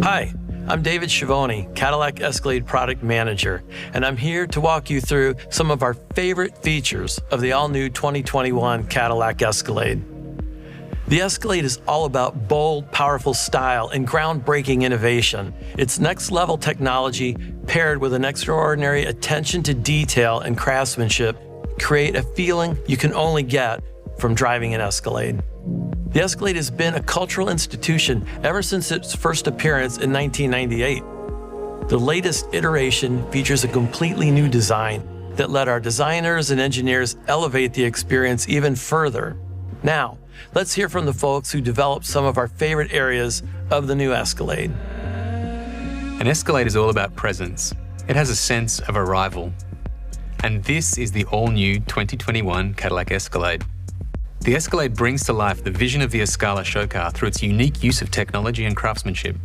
Hi, I'm David Schiavone, Cadillac Escalade Product Manager, and I'm here to walk you through some of our favorite features of the all-new 2021 Cadillac Escalade. The Escalade is all about bold, powerful style and groundbreaking innovation. It's next-level technology paired with an extraordinary attention to detail and craftsmanship create a feeling you can only get from driving an Escalade. The Escalade has been a cultural institution ever since its first appearance in 1998. The latest iteration features a completely new design that let our designers and engineers elevate the experience even further. Now, let's hear from the folks who developed some of our favorite areas of the new Escalade. An Escalade is all about presence. It has a sense of arrival. And this is the all-new 2021 Cadillac Escalade. The Escalade brings to life the vision of the Escala show car through its unique use of technology and craftsmanship,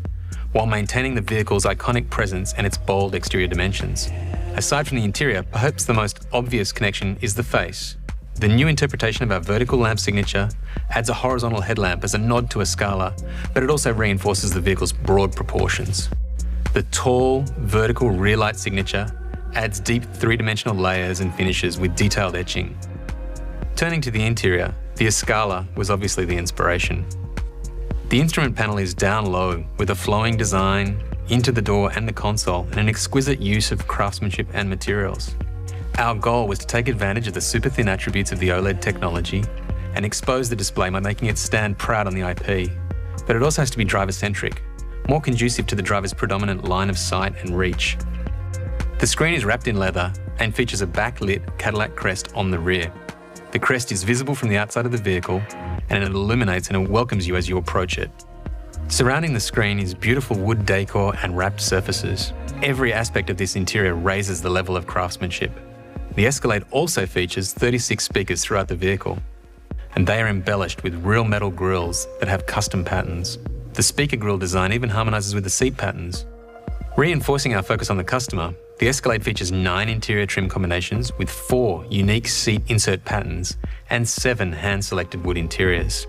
while maintaining the vehicle's iconic presence and its bold exterior dimensions. Aside from the interior, perhaps the most obvious connection is the face. The new interpretation of our vertical lamp signature adds a horizontal headlamp as a nod to Escala, but it also reinforces the vehicle's broad proportions. The tall, vertical rear light signature adds deep three-dimensional layers and finishes with detailed etching. Turning to the interior, the Escala was obviously the inspiration. The instrument panel is down low with a flowing design into the door and the console and an exquisite use of craftsmanship and materials. Our goal was to take advantage of the super thin attributes of the OLED technology and expose the display by making it stand proud on the IP. But it also has to be driver-centric, more conducive to the driver's predominant line of sight and reach. The screen is wrapped in leather and features a backlit Cadillac crest on the rear. The crest is visible from the outside of the vehicle and it illuminates and it welcomes you as you approach it. Surrounding the screen is beautiful wood decor and wrapped surfaces. Every aspect of this interior raises the level of craftsmanship. The Escalade also features 36 speakers throughout the vehicle, and they are embellished with real metal grills that have custom patterns. The speaker grille design even harmonizes with the seat patterns. Reinforcing our focus on the customer, the Escalade features 9 interior trim combinations with 4 unique seat insert patterns and 7 hand-selected wood interiors.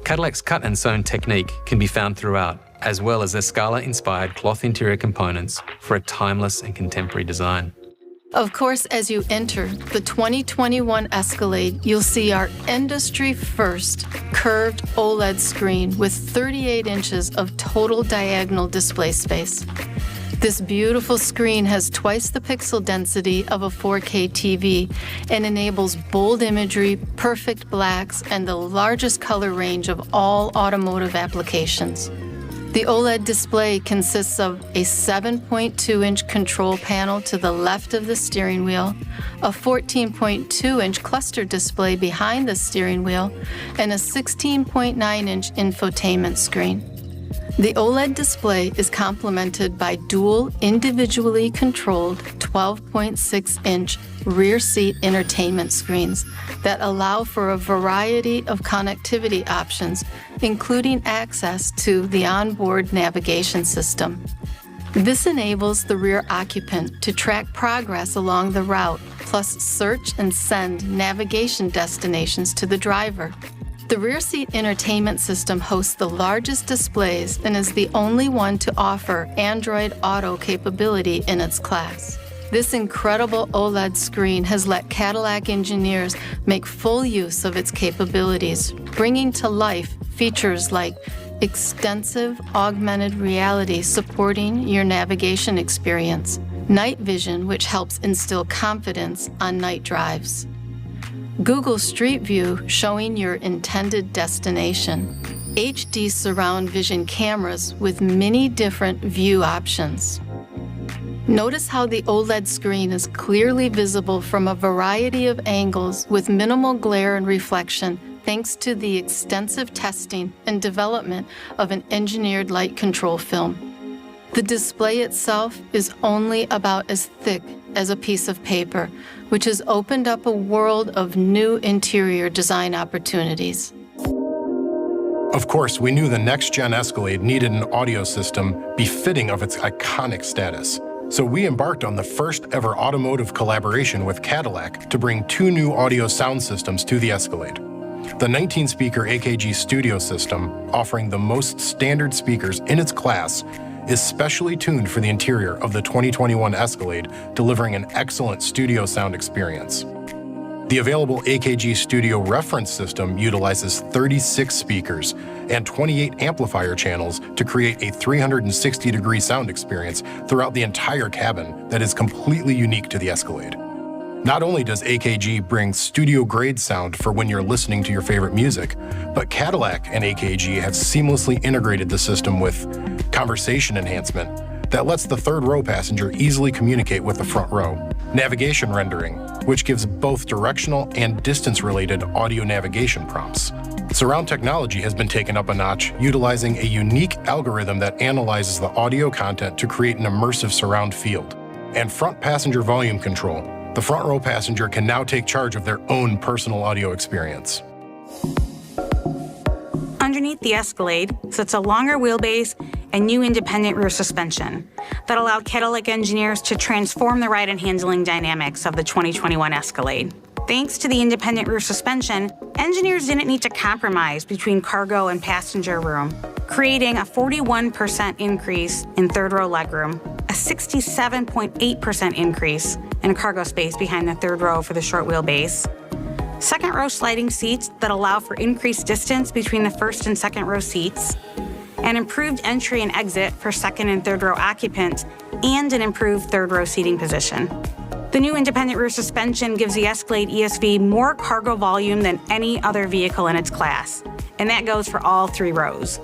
Cadillac's cut and sewn technique can be found throughout, as well as Escala-inspired cloth interior components for a timeless and contemporary design. Of course, as you enter the 2021 Escalade, you'll see our industry-first curved OLED screen with 38 inches of total diagonal display space. This beautiful screen has twice the pixel density of a 4K TV and enables bold imagery, perfect blacks, and the largest color range of all automotive applications. The OLED display consists of a 7.2-inch control panel to the left of the steering wheel, a 14.2-inch cluster display behind the steering wheel, and a 16.9-inch infotainment screen. The OLED display is complemented by dual individually controlled 12.6-inch rear seat entertainment screens that allow for a variety of connectivity options, including access to the onboard navigation system. This enables the rear occupant to track progress along the route, plus search and send navigation destinations to the driver. The rear seat entertainment system hosts the largest displays and is the only one to offer Android Auto capability in its class. This incredible OLED screen has let Cadillac engineers make full use of its capabilities, bringing to life features like extensive augmented reality supporting your navigation experience, night vision, which helps instill confidence on night drives, Google Street View showing your intended destination, HD surround vision cameras with many different view options. Notice how the OLED screen is clearly visible from a variety of angles with minimal glare and reflection thanks to the extensive testing and development of an engineered light control film. The display itself is only about as thick as a piece of paper, which has opened up a world of new interior design opportunities. Of course, we knew the next-gen Escalade needed an audio system befitting of its iconic status. So we embarked on the first ever automotive collaboration with Cadillac to bring 2 new audio sound systems to the Escalade. The 19-speaker AKG Studio system, offering the most standard speakers in its class, is specially tuned for the interior of the 2021 Escalade, delivering an excellent studio sound experience. The available AKG Studio reference system utilizes 36 speakers and 28 amplifier channels to create a 360-degree sound experience throughout the entire cabin that is completely unique to the Escalade. Not only does AKG bring studio-grade sound for when you're listening to your favorite music, but Cadillac and AKG have seamlessly integrated the system with conversation enhancement that lets the third row passenger easily communicate with the front row, navigation rendering, which gives both directional and distance-related audio navigation prompts. Surround technology has been taken up a notch, utilizing a unique algorithm that analyzes the audio content to create an immersive surround field. And front passenger volume control. The front row passenger can now take charge of their own personal audio experience. Underneath the Escalade sits a longer wheelbase and new independent rear suspension that allowed Cadillac engineers to transform the ride and handling dynamics of the 2021 Escalade. Thanks to the independent rear suspension, engineers didn't need to compromise between cargo and passenger room, creating a 41% increase in third row legroom, a 67.8% increase in cargo space behind the third row for the short wheelbase, second row sliding seats that allow for increased distance between the first and second row seats, an improved entry and exit for second and third row occupants, and an improved third row seating position. The new independent rear suspension gives the Escalade ESV more cargo volume than any other vehicle in its class, and that goes for all three rows.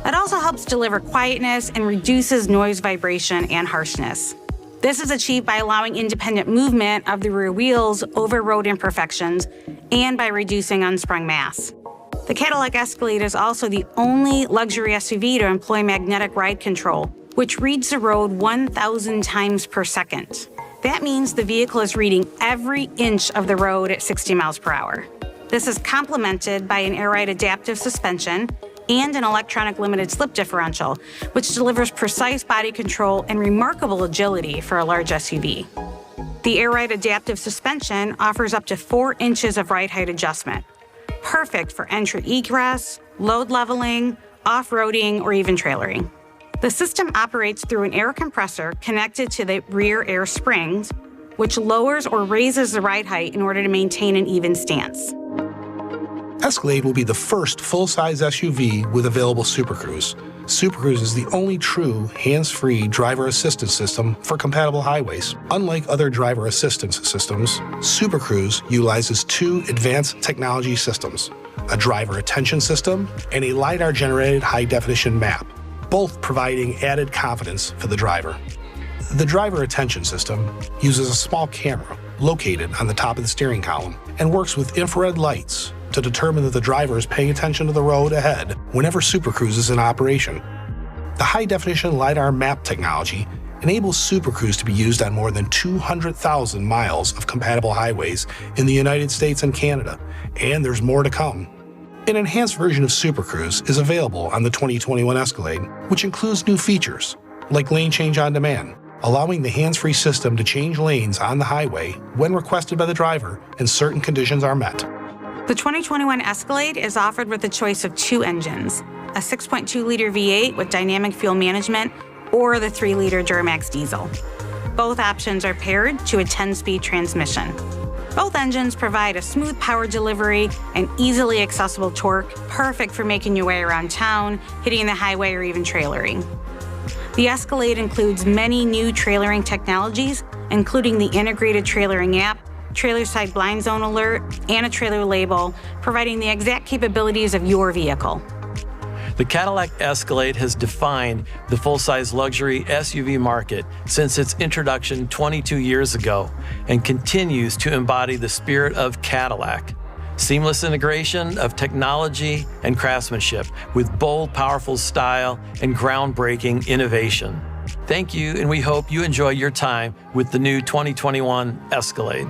It also helps deliver quietness and reduces noise, vibration, and harshness. This is achieved by allowing independent movement of the rear wheels over road imperfections and by reducing unsprung mass. The Cadillac Escalade is also the only luxury SUV to employ magnetic ride control, which reads the road 1,000 times per second. That means the vehicle is reading every inch of the road at 60 miles per hour. This is complemented by an air ride adaptive suspension and an electronic limited slip differential, which delivers precise body control and remarkable agility for a large SUV. The air ride adaptive suspension offers up to 4 inches of ride height adjustment, perfect for entry egress, load leveling, off-roading, or even trailering. The system operates through an air compressor connected to the rear air springs, which lowers or raises the ride height in order to maintain an even stance. Escalade will be the first full-size SUV with available Supercruise. Supercruise is the only true hands-free driver assistance system for compatible highways. Unlike other driver assistance systems, Supercruise utilizes 2 advanced technology systems, a driver attention system and a LiDAR-generated high-definition map, both providing added confidence for the driver. The driver attention system uses a small camera located on the top of the steering column and works with infrared lights to determine that the driver is paying attention to the road ahead whenever Supercruise is in operation. The high-definition LiDAR map technology enables Supercruise to be used on more than 200,000 miles of compatible highways in the United States and Canada, and there's more to come. An enhanced version of Supercruise is available on the 2021 Escalade, which includes new features, like lane change on demand, allowing the hands-free system to change lanes on the highway when requested by the driver and certain conditions are met. The 2021 Escalade is offered with a choice of 2 engines, a 6.2-liter V8 with dynamic fuel management or the 3-liter Duramax diesel. Both options are paired to a 10-speed transmission. Both engines provide a smooth power delivery and easily accessible torque, perfect for making your way around town, hitting the highway, or even trailering. The Escalade includes many new trailering technologies, including the integrated trailering app, trailer side blind zone alert, and a trailer label, providing the exact capabilities of your vehicle. The Cadillac Escalade has defined the full-size luxury SUV market since its introduction 22 years ago and continues to embody the spirit of Cadillac. Seamless integration of technology and craftsmanship with bold, powerful style and groundbreaking innovation. Thank you, and we hope you enjoy your time with the new 2021 Escalade.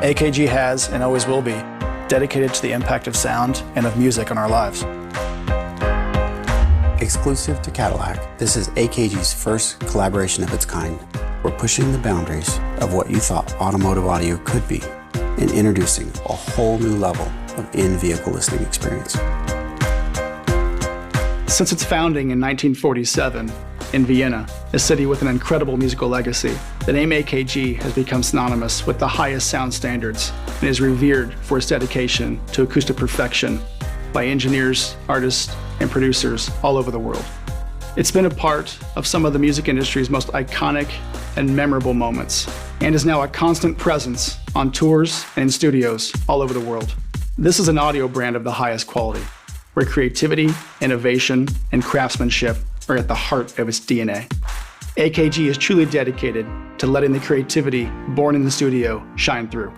AKG has and always will be dedicated to the impact of sound and of music on our lives. Exclusive to Cadillac, this is AKG's first collaboration of its kind. We're pushing the boundaries of what you thought automotive audio could be and introducing a whole new level of in-vehicle listening experience. Since its founding in 1947 in Vienna, a city with an incredible musical legacy, the name AKG has become synonymous with the highest sound standards and is revered for its dedication to acoustic perfection by engineers, artists, and producers all over the world. It's been a part of some of the music industry's most iconic and memorable moments, and is now a constant presence on tours and in studios all over the world. This is an audio brand of the highest quality, where creativity, innovation, and craftsmanship are at the heart of its DNA. AKG is truly dedicated to letting the creativity born in the studio shine through.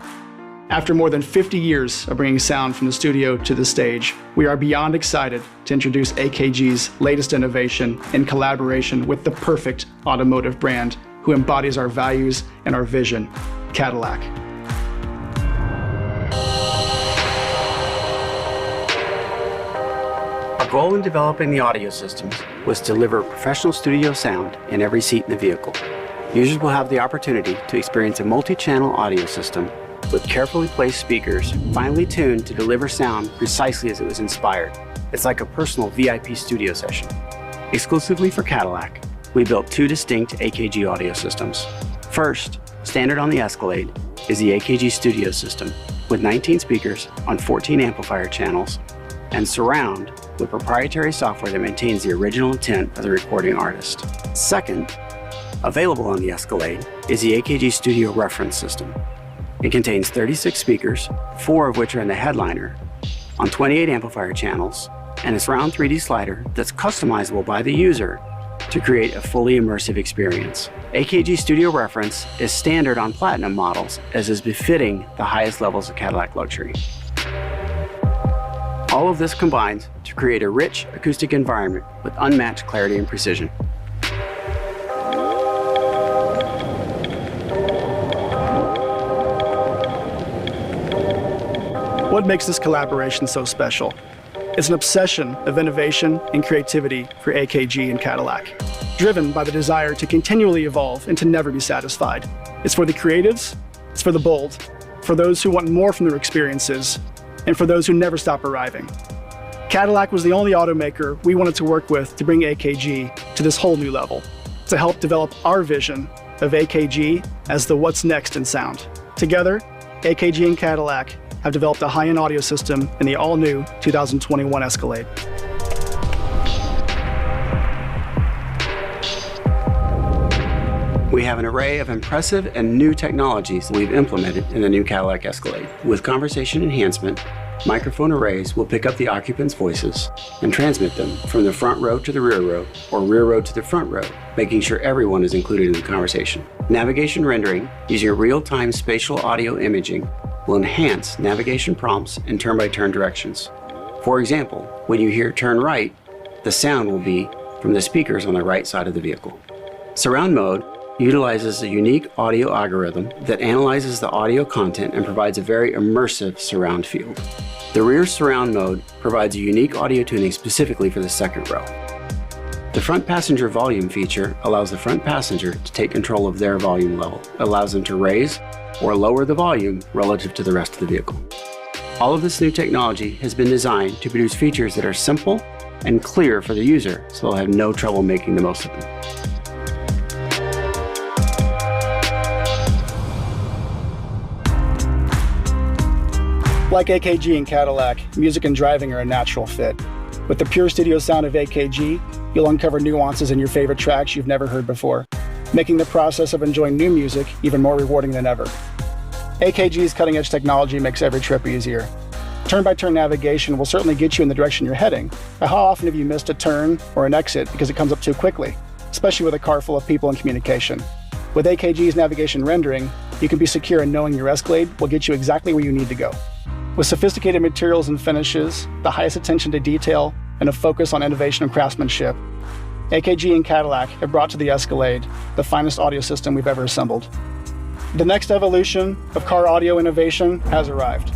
After more than 50 years of bringing sound from the studio to the stage, we are beyond excited to introduce AKG's latest innovation in collaboration with the perfect automotive brand who embodies our values and our vision, Cadillac. Our goal in developing the audio systems was to deliver professional studio sound in every seat in the vehicle. Users will have the opportunity to experience a multi-channel audio system with carefully placed speakers, finely tuned to deliver sound precisely as it was inspired. It's like a personal VIP studio session. Exclusively for Cadillac, we built two distinct AKG audio systems. First, standard on the Escalade, is the AKG Studio System with 19 speakers on 14 amplifier channels and surround with proprietary software that maintains the original intent of the recording artist. Second, available on the Escalade is the AKG Studio Reference System. It contains 36 speakers, 4 of which are in the headliner, on 28 amplifier channels, and a surround 3D slider that's customizable by the user to create a fully immersive experience. AKG Studio Reference is standard on Platinum models, as is befitting the highest levels of Cadillac luxury. All of this combines to create a rich acoustic environment with unmatched clarity and precision. What makes this collaboration so special? It's an obsession of innovation and creativity for AKG and Cadillac, driven by the desire to continually evolve and to never be satisfied. It's for the creatives, it's for the bold, for those who want more from their experiences, and for those who never stop arriving. Cadillac was the only automaker we wanted to work with to bring AKG to this whole new level, to help develop our vision of AKG as the what's next in sound. Together, AKG and Cadillac have developed a high-end audio system in the all-new 2021 Escalade. We have an array of impressive and new technologies that we've implemented in the new Cadillac Escalade. With conversation enhancement, microphone arrays will pick up the occupants' voices and transmit them from the front row to the rear row or rear row to the front row, making sure everyone is included in the conversation. Navigation rendering using real-time spatial audio imaging will enhance navigation prompts and turn-by-turn directions. For example, when you hear turn right, the sound will be from the speakers on the right side of the vehicle. Surround mode utilizes a unique audio algorithm that analyzes the audio content and provides a very immersive surround field. The rear surround mode provides a unique audio tuning specifically for the second row. The front passenger volume feature allows the front passenger to take control of their volume level. It allows them to raise or lower the volume relative to the rest of the vehicle. All of this new technology has been designed to produce features that are simple and clear for the user, so they'll have no trouble making the most of them. Like AKG and Cadillac, music and driving are a natural fit. With the pure studio sound of AKG, you'll uncover nuances in your favorite tracks you've never heard before, making the process of enjoying new music even more rewarding than ever. AKG's cutting-edge technology makes every trip easier. Turn-by-turn navigation will certainly get you in the direction you're heading, but how often have you missed a turn or an exit because it comes up too quickly, especially with a car full of people and communication? With AKG's navigation rendering, you can be secure in knowing your Escalade will get you exactly where you need to go. With sophisticated materials and finishes, the highest attention to detail, and a focus on innovation and craftsmanship, AKG and Cadillac have brought to the Escalade the finest audio system we've ever assembled. The next evolution of car audio innovation has arrived.